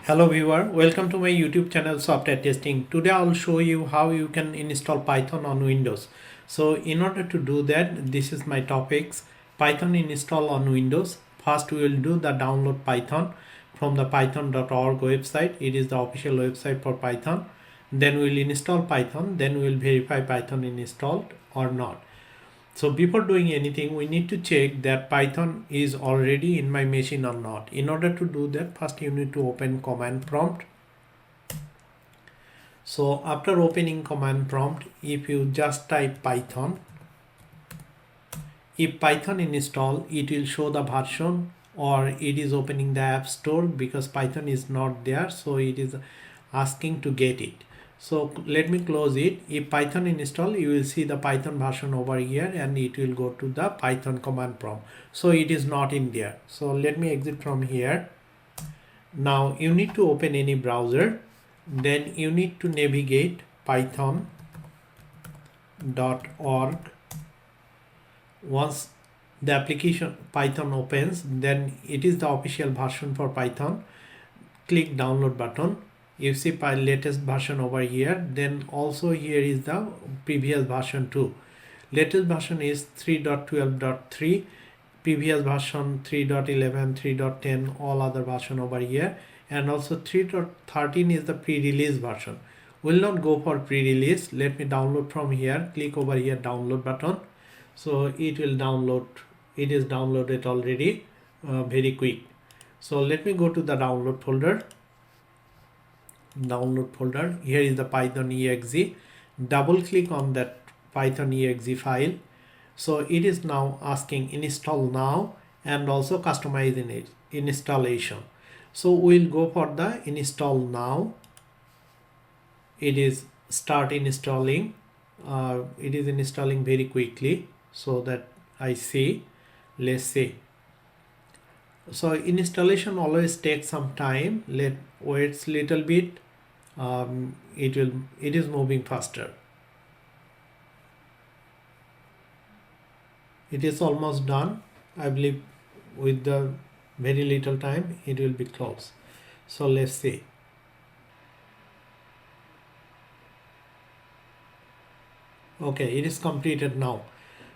Hello viewer, welcome to my YouTube channel Software Testing. Today I'll show you how you can install Python on Windows. So in order to do that, this is my topics: Python install on Windows. First we will do the download Python from the python.org website. It is the official website for Python. Then we will install Python. Then we will verify Python installed or not. So before doing anything, we need to check that Python is already in my machine or not. In order to do that, first you need to open command prompt. So after opening command prompt, if you just type Python, if Python install, it will show the version, or it is opening the app store because Python is not there. So it is asking to get it. So let me close it. If Python install, you will see the Python version over here and it will go to the Python command prompt. So it is not in there. So let me exit from here. Now you need to open any browser. Then you need to navigate python.org. Once the application Python opens, then it is the official version for Python. Click download button. You see my latest version over here. Then also here is the previous version too. Latest version is 3.12.3, previous version 3.11, 3.10, all other version over here, and also 3.13 is the pre-release version. Will not go for pre-release. Let me download from here. Click over here download button. So it will download. It is downloaded already, very quick. So let me go to the download folder. Here is the Python exe. Double click on that Python exe file. So it is now asking install now and also customize in it installation. So we'll go for the install now. It is start installing. It is installing very quickly, so that I see. Let's see. So installation always takes some time. Let wait a little bit. It is moving faster. It is almost done. I believe with the very little time it will be close. So let's see. Okay, it is completed now.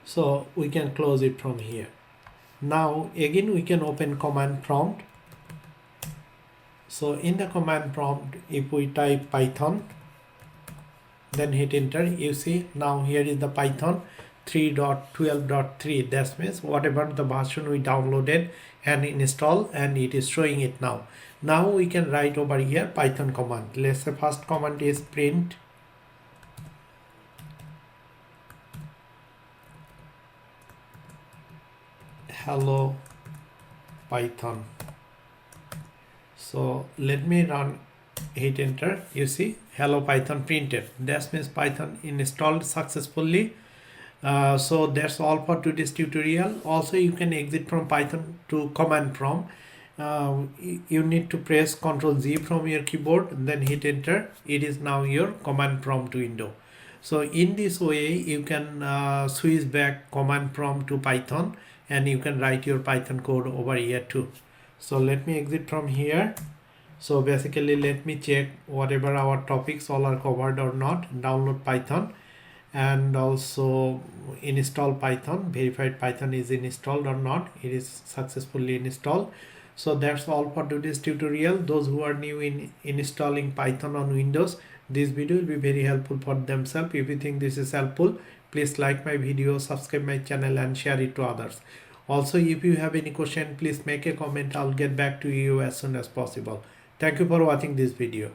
So we can close it from here. Now again we can open command prompt. So in the command prompt, if we type Python, then hit enter, you see now here is the Python 3.12.3. that means whatever the version we downloaded and install, and it is showing it now. Now we can write over here Python command. Let's say first command is print hello Python. So let me run, hit enter. You see hello Python printed. That means Python installed successfully. So that's all for today's tutorial. Also you can exit from Python to command prompt. You need to press Ctrl+Z from your keyboard, then hit enter. It is now your command prompt window. So in this way you can switch back command prompt to Python, and you can write your Python code over here too. So let me exit from here. So basically let me check whatever our topics all are covered or not. Download Python and also install Python. Verified Python is installed or not. It is successfully installed. So that's all for today's tutorial. Those who are new in installing Python on Windows, this video will be very helpful for themselves. If you think this is helpful, please like my video, subscribe my channel and share it to others. Also, if you have any question, please make a comment. I'll get back to you as soon as possible. Thank you for watching this video.